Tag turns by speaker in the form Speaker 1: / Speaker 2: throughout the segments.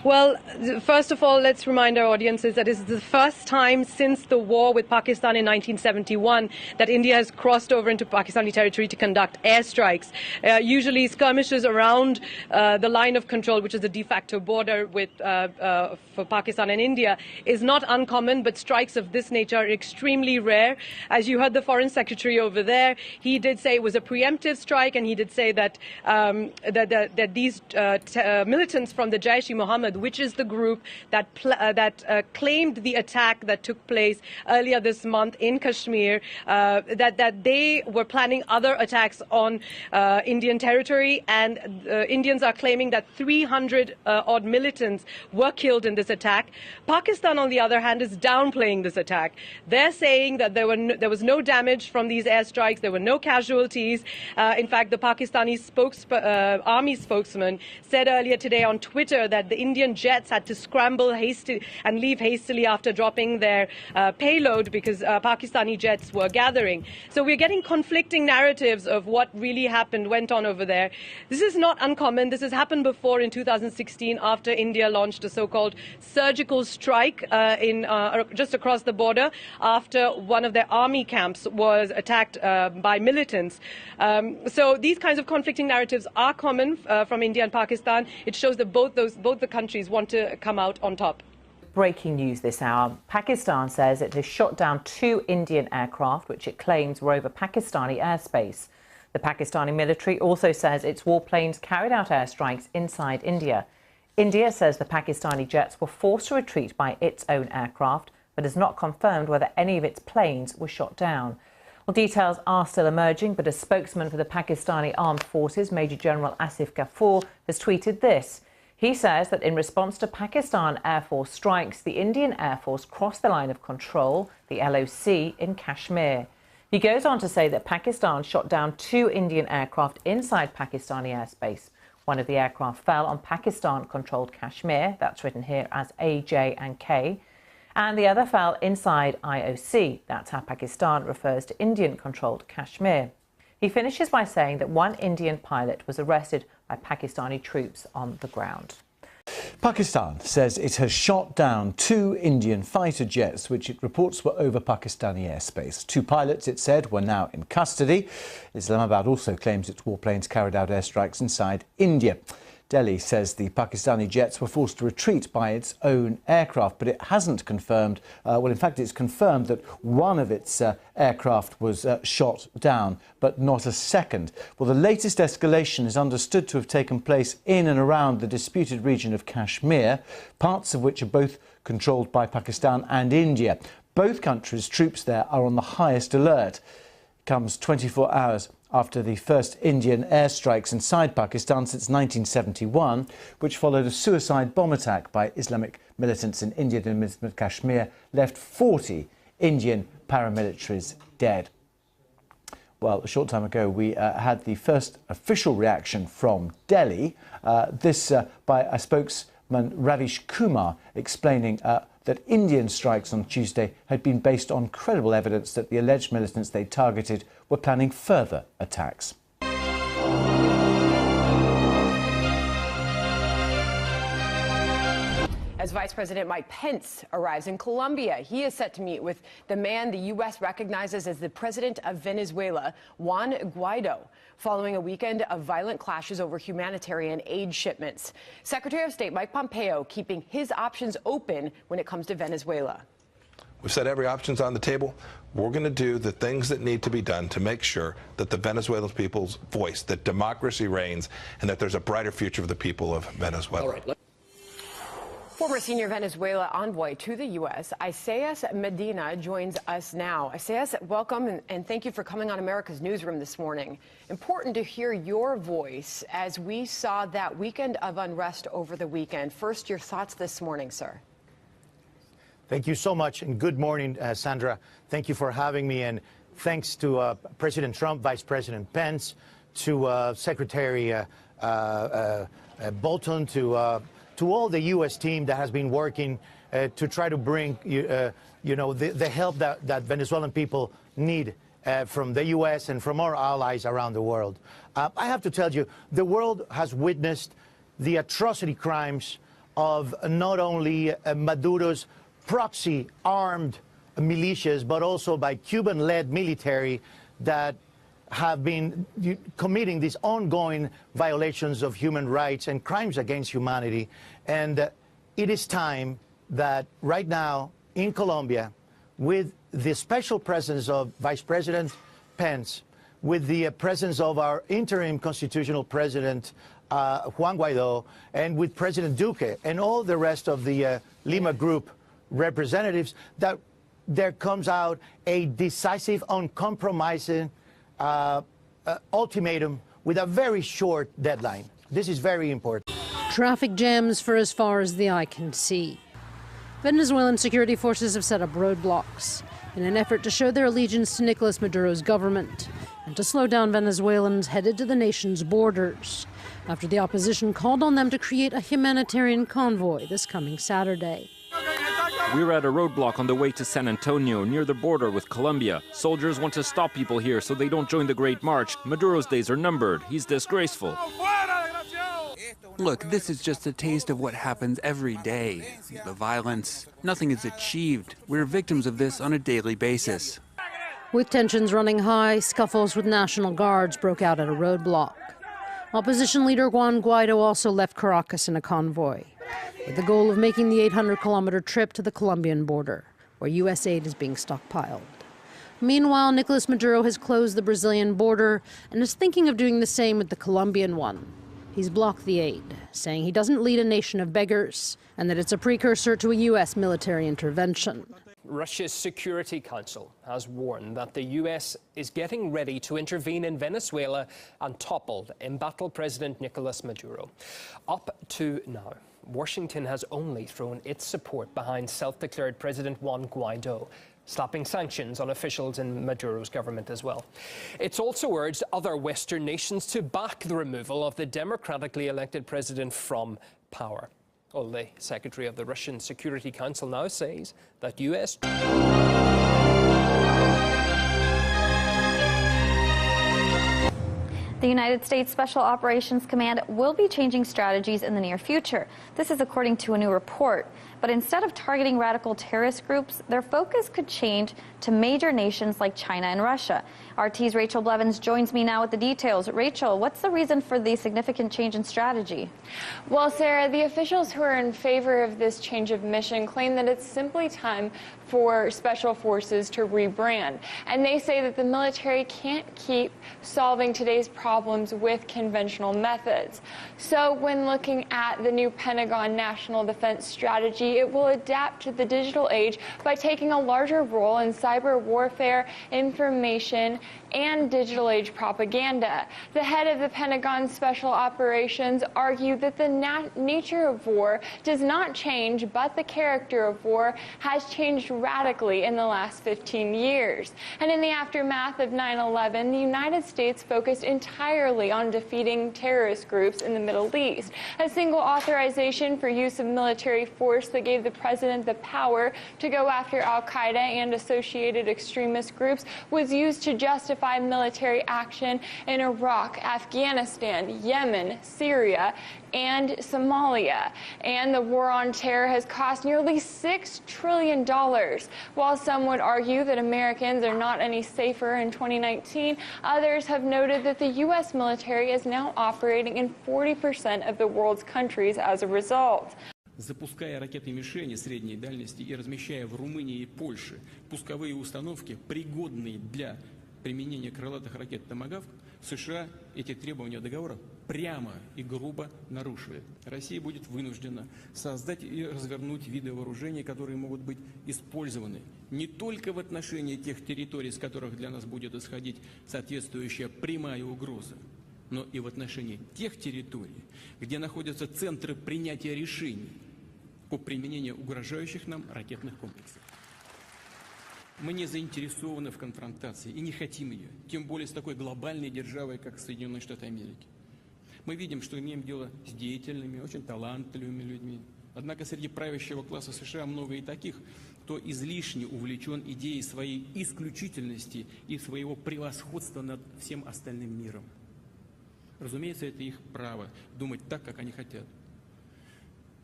Speaker 1: Well, first of all, let's remind our audiences that it's the first time since the war with Pakistan in 1971 that India has crossed over into Pakistani territory to conduct airstrikes. Usually skirmishes around the line of control, which is the de facto border with, for Pakistan and India, is not uncommon, but strikes of this nature are extremely rare. As you heard the Foreign Secretary over there, he did say it was a preemptive strike, and he did say that that these militants from the Jaish-e-Mohammed, which is the group that claimed the attack that took place earlier this month in Kashmir, that they were planning other attacks on Indian territory, and Indians are claiming that 300 odd militants were killed in this attack. Pakistan, on the other hand, is downplaying this attack. They're saying that there was no damage from these airstrikes, there were no casualties. In fact, the Pakistani army spokesman said earlier today on Twitter that the Indian jets had to scramble and leave hastily after dropping their payload because Pakistani jets were gathering. So we're getting conflicting narratives of what really went on over there. This is not uncommon. This has happened before in 2016 after India launched a so-called surgical strike just across the border after one of their army camps was attacked by militants. So these kinds of conflicting narratives are common from India and Pakistan. It shows that both the countries want to come out on top.
Speaker 2: Breaking news this hour. Pakistan says it has shot down 2 Indian aircraft which it claims were over Pakistani airspace. The Pakistani military also says its warplanes carried out airstrikes inside India. India says the Pakistani jets were forced to retreat by its own aircraft, but has not confirmed whether any of its planes were shot down. Well, details are still emerging, but a spokesman for the Pakistani Armed Forces, Major General Asif Ghafoor, has tweeted this. He says that in response to Pakistan Air Force strikes, the Indian Air Force crossed the line of control, the LOC, in Kashmir. He goes on to say that Pakistan shot down 2 Indian aircraft inside Pakistani airspace. One of the aircraft fell on Pakistan-controlled Kashmir, that's written here as A, J and K, and the other fell inside IOC, that's how Pakistan refers to Indian-controlled Kashmir. He finishes by saying that 1 Indian pilot was arrested by Pakistani troops on the ground.
Speaker 3: Pakistan says it has shot down 2 Indian fighter jets which it reports were over Pakistani airspace. 2 pilots, it said, were now in custody. Islamabad also claims its warplanes carried out airstrikes inside India. Delhi says the Pakistani jets were forced to retreat by its own aircraft, but it hasn't confirmed, well, in fact, it's confirmed that one of its aircraft was shot down, but not a second. Well, the latest escalation is understood to have taken place in and around the disputed region of Kashmir, parts of which are both controlled by Pakistan and India. Both countries' troops there are on the highest alert. It comes 24 hours after the first Indian airstrikes inside Pakistan since 1971, which followed a suicide bomb attack by Islamic militants in Indian administered Kashmir, left 40 Indian paramilitaries dead. Well, a short time ago, we had the first official reaction from Delhi, this by a spokesman, Ravish Kumar, explaining that Indian strikes on Tuesday had been based on credible evidence that the alleged militants they targeted were planning further attacks.
Speaker 4: As Vice President Mike Pence arrives in Colombia, he is set to meet with the man the U.S. recognizes as the president of Venezuela, Juan Guaido, following a weekend of violent clashes over humanitarian aid shipments. Secretary of State Mike Pompeo keeping his options open when it comes to Venezuela.
Speaker 5: We've said every option's on the table. We're going to do the things that need to be done to make sure that the Venezuelan people's voice, that democracy reigns, and that there's a brighter future for the people of Venezuela.
Speaker 4: All right. Former senior Venezuela envoy to the U.S., Isaias Medina, joins us now. Isaias, welcome, and thank you for coming on America's Newsroom this morning. Important to hear your voice as we saw that weekend of unrest over the weekend. First, your thoughts this morning, sir.
Speaker 6: Thank you so much, and good morning, Sandra. Thank you for having me, and thanks to President Trump, Vice President Pence, to Secretary Bolton, to all the U.S. team that has been working to try to bring, the help that Venezuelan people need from the U.S. and from our allies around the world. I have to tell you, the world has witnessed the atrocity crimes of not only Maduro's proxy armed militias, but also by Cuban-led military that have been committing these ongoing violations of human rights and crimes against humanity. And it is time that right now in Colombia, with the special presence of Vice President Pence, with the presence of our interim constitutional president, Juan Guaido, and with President Duque and all the rest of the Lima Group representatives, that there comes out a decisive, uncompromising ultimatum with a very short deadline. This is very important.
Speaker 7: Traffic jams for as far as the eye can see. Venezuelan security forces have set up roadblocks in an effort to show their allegiance to Nicolas Maduro's government and to slow down Venezuelans headed to the nation's borders after the opposition called on them to create a humanitarian convoy this coming Saturday.
Speaker 8: We're at a roadblock on the way to San Antonio, near the border with Colombia. Soldiers want to stop people here so they don't join the Great March. Maduro's days are numbered. He's disgraceful.
Speaker 9: Look, this is just a taste of what happens every day. The violence, nothing is achieved. We're victims of this on a daily basis.
Speaker 7: With tensions running high, scuffles with National Guards broke out at a roadblock. Opposition leader Juan Guaido also left Caracas in a convoy, with the goal of making the 800-kilometer trip to the Colombian border, where U.S. aid is being stockpiled. Meanwhile, Nicolas Maduro has closed the Brazilian border and is thinking of doing the same with the Colombian one. He's blocked the aid, saying he doesn't lead a nation of beggars and that it's a precursor to a U.S. military intervention.
Speaker 10: Russia's Security Council has warned that the U.S. is getting ready to intervene in Venezuela and topple embattled President Nicolas Maduro. Up to now, Washington has only thrown its support behind self-declared President Juan Guaido, slapping sanctions on officials in Maduro's government as well. It's also urged other Western nations to back the removal of the democratically elected president from power. Well, the Secretary of the Russian Security Council now says that U.S.
Speaker 11: The United States Special Operations Command will be changing strategies in the near future. This is according to a new report. But instead of targeting radical terrorist groups, their focus could change to major nations like China and Russia. RT's Rachel Blevins joins me now with the details. Rachel, what's the reason for the significant change in strategy?
Speaker 12: Well, Sarah, the officials who are in favor of this change of mission claim that it's simply time for special forces to rebrand. And they say that the military can't keep solving today's problems with conventional methods. So when looking at the new Pentagon National Defense Strategy, it will adapt to the digital age by taking a larger role in cyber warfare, information, and digital age propaganda. The head of the Pentagon Special Operations argued that the nature of war does not change, but the character of war has changed radically in the last 15 years. And in the aftermath of 9/11, the United States focused entirely on defeating terrorist groups in the Middle East. A single authorization for use of military force that gave the president the power to go after al-Qaeda and associated extremist groups was used to justify military action in Iraq, Afghanistan, Yemen, Syria, and Somalia. And the war on terror has cost nearly $6 trillion. While some would argue that Americans are not any safer in 2019, others have noted that the U.S. military is now operating in 40% of the world's countries as a result.
Speaker 13: Запуская ракетные мишени средней дальности и размещая в Румынии и Польше пусковые установки, пригодные для применения крылатых ракет «Томагавк», США эти требования договора прямо и грубо нарушили. Россия будет вынуждена создать и развернуть виды вооружений, которые могут быть использованы не только в отношении тех территорий, с которых для нас будет исходить соответствующая прямая угроза, но и в отношении тех территорий, где находятся центры принятия решений по применению угрожающих нам ракетных комплексов. Мы не заинтересованы в конфронтации и не хотим ее, тем более с такой глобальной державой, как Соединенные Штаты Америки. Мы видим, что имеем дело с деятельными, очень талантливыми людьми. Однако среди правящего класса США много и таких, кто излишне увлечен идеей своей исключительности и своего превосходства над всем остальным миром. Разумеется, это их право думать так, как они хотят.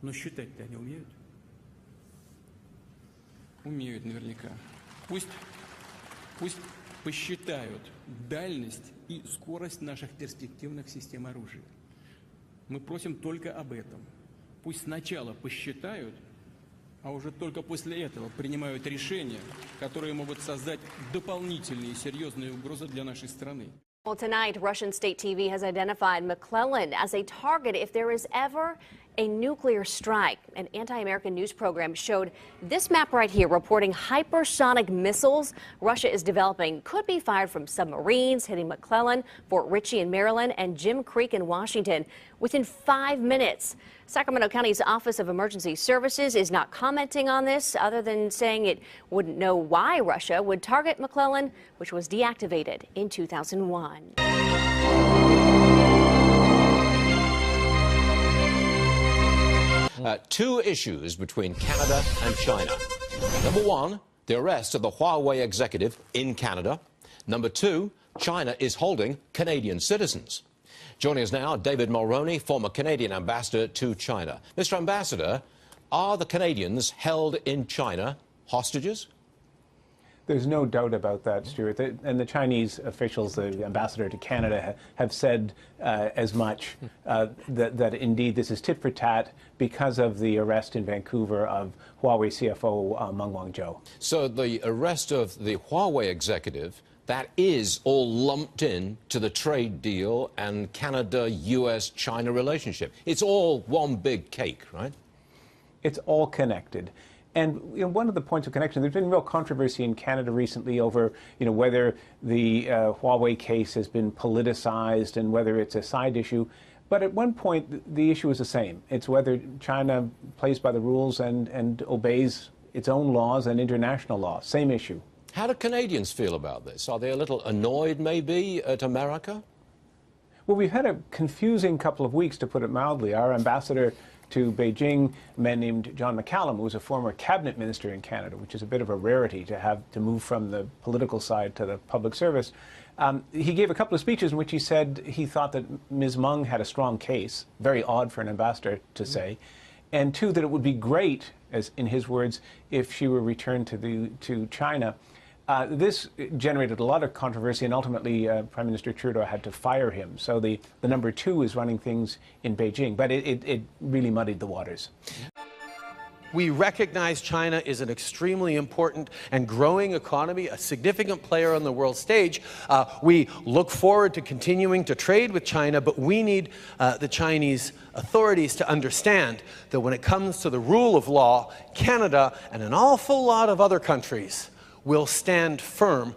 Speaker 13: Но считать-то они умеют? Умеют наверняка. Пусть посчитают дальность и скорость наших перспективных систем оружия. Мы просим только об этом. Пусть сначала посчитают, а уже только после этого принимают решения, которые могут создать дополнительные серьезные угрозы для нашей страны.
Speaker 14: Well, tonight, Russian state TV has identified McClellan as a target if there is ever a nuclear strike. An anti-American news program showed this map right here reporting hypersonic missiles Russia is developing could be fired from submarines hitting McClellan, Fort Ritchie in Maryland, and Jim Creek in Washington within 5 minutes. Sacramento County's Office of Emergency Services is not commenting on this other than saying it wouldn't know why Russia would target McClellan, which was deactivated in 2001.
Speaker 15: Two issues between Canada and China. Number one, the arrest of the Huawei executive in Canada. Number two, China is holding Canadian citizens. Joining us now, David Mulroney, former Canadian ambassador to China. Mr. Ambassador, are the Canadians held in China hostages?
Speaker 16: There's no doubt about that, Stuart. And the Chinese officials, the ambassador to Canada, have said as much, that indeed this is tit for tat because of the arrest in Vancouver of Huawei CFO Meng Wanzhou.
Speaker 15: So the arrest of the Huawei executive, that is all lumped in to the trade deal and Canada-US-China relationship. It's all one big cake, right?
Speaker 16: It's all connected. And one of the points of connection, there's been real controversy in Canada recently over whether the Huawei case has been politicized and whether it's a side issue. But at one point, the issue is the same. It's whether China plays by the rules and obeys its own laws and international law. Same issue.
Speaker 15: How do Canadians feel about this? Are they a little annoyed, maybe, at America?
Speaker 16: Well, we've had a confusing couple of weeks, to put it mildly. Our ambassador to Beijing, a man named John McCallum, who was a former cabinet minister in Canada, which is a bit of a rarity to have to move from the political side to the public service. He gave a couple of speeches in which he said he thought that Ms. Meng had a strong case, very odd for an ambassador to say, and two, that it would be great, as in his words, if she were returned to China. This generated a lot of controversy, and ultimately Prime Minister Trudeau had to fire him. So the number two is running things in Beijing, but it really muddied the waters.
Speaker 17: We recognize China is an extremely important and growing economy, a significant player on the world stage. We look forward to continuing to trade with China, but we need the Chinese authorities to understand that when it comes to the rule of law, Canada and an awful lot of other countries will stand firm.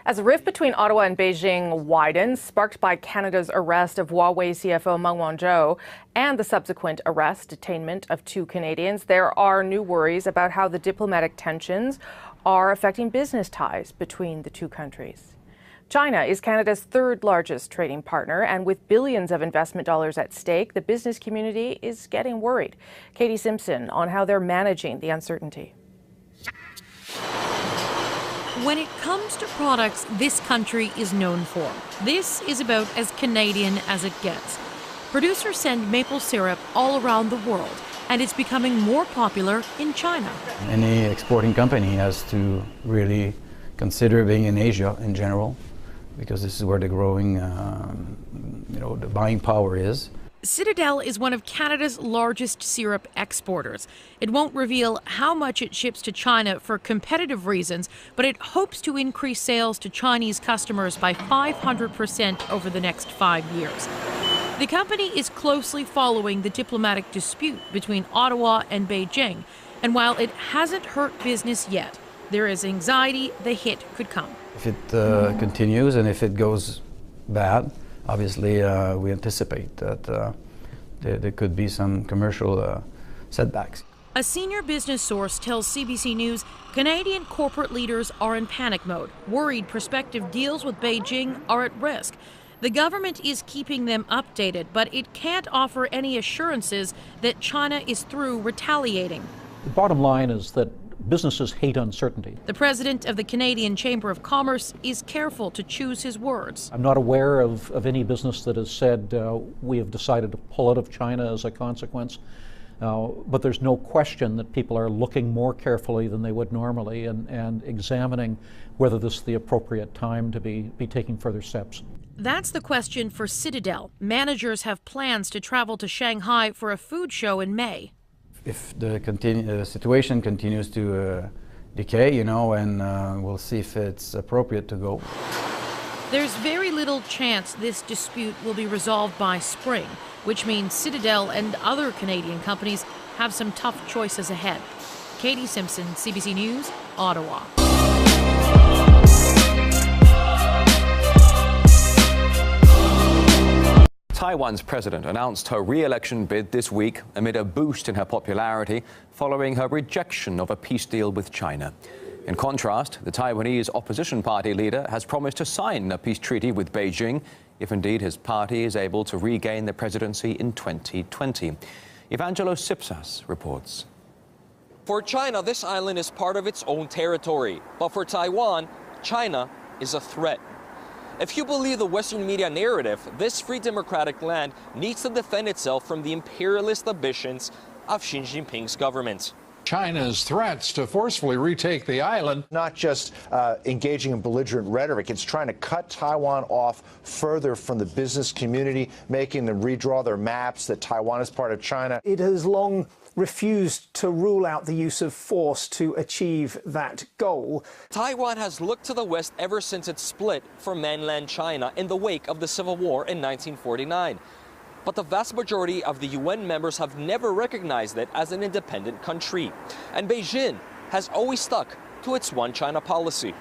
Speaker 18: As the rift between Ottawa and Beijing widens, sparked by Canada's arrest of Huawei CFO Meng Wanzhou and the subsequent detainment of two Canadians, there are new worries about how the diplomatic tensions are affecting business ties between the two countries. China is Canada's third largest trading partner, and with billions of investment dollars at stake, the business community is getting worried. Katie Simpson on how they're managing the uncertainty.
Speaker 19: When it comes to products this country is known for, this is about as Canadian as it gets. Producers send maple syrup all around the world, and it's becoming more popular in China.
Speaker 20: Any exporting company has to really consider being in Asia in general, because this is where the growing, the buying power is.
Speaker 19: Citadel is one of Canada's largest syrup exporters. It won't reveal how much it ships to China for competitive reasons, but it hopes to increase sales to Chinese customers by 500% over the next 5 years. The company is closely following the diplomatic dispute between Ottawa and Beijing, and while it hasn't hurt business yet, there is anxiety the hit could come.
Speaker 20: If it continues and if it goes bad, obviously, we anticipate that there could be some commercial setbacks.
Speaker 19: A senior business source tells CBC News Canadian corporate leaders are in panic mode, worried prospective deals with Beijing are at risk. The government is keeping them updated, but it can't offer any assurances that China is through retaliating.
Speaker 21: The bottom line is that Businesses hate uncertainty.
Speaker 19: The president of the Canadian Chamber of Commerce is careful to choose his words.
Speaker 21: I'm not aware of any business that has said we have decided to pull out of China as a consequence. But there's no question that people are looking more carefully than they would normally and examining whether this is the appropriate time to be taking further steps.
Speaker 19: That's the question for Citadel. Managers have plans to travel to Shanghai for a food show in May.
Speaker 20: If the situation continues to decay, and we'll see if it's appropriate to go.
Speaker 19: There's very little chance this dispute will be resolved by spring, which means Citadel and other Canadian companies have some tough choices ahead. Katie Simpson, CBC News, Ottawa.
Speaker 22: Taiwan's president announced her re-election bid this week amid a boost in her popularity following her rejection of a peace deal with China. In contrast, the Taiwanese opposition party leader has promised to sign a peace treaty with Beijing if indeed his party is able to regain the presidency in 2020. Evangelos Sipsas reports.
Speaker 23: For China, this island is part of its own territory. But for Taiwan, China is a threat. If you believe the Western media narrative, this free democratic land needs to defend itself from the imperialist ambitions of Xi Jinping's government.
Speaker 24: China's threats to forcefully retake the island.
Speaker 25: Not just engaging in belligerent rhetoric, it's trying to cut Taiwan off further from the business community, making them redraw their maps that Taiwan is part of China.
Speaker 26: It has long refused to rule out the use of force to achieve that goal.
Speaker 23: Taiwan has looked to the West ever since it split from mainland China in the wake of the Civil War in 1949. But the vast majority of the UN members have never recognized it as an independent country. And Beijing has always stuck to its one China policy.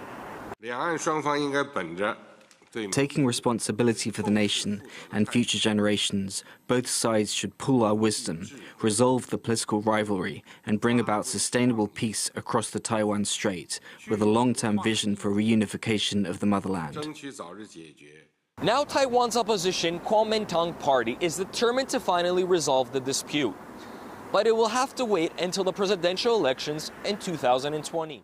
Speaker 27: Taking responsibility for the nation and future generations, both sides should pool our wisdom, resolve the political rivalry, and bring about sustainable peace across the Taiwan Strait, with a long-term vision for reunification of the motherland.
Speaker 23: Now Taiwan's opposition Kuomintang party is determined to finally resolve the dispute. But it will have to wait until the presidential elections in 2020.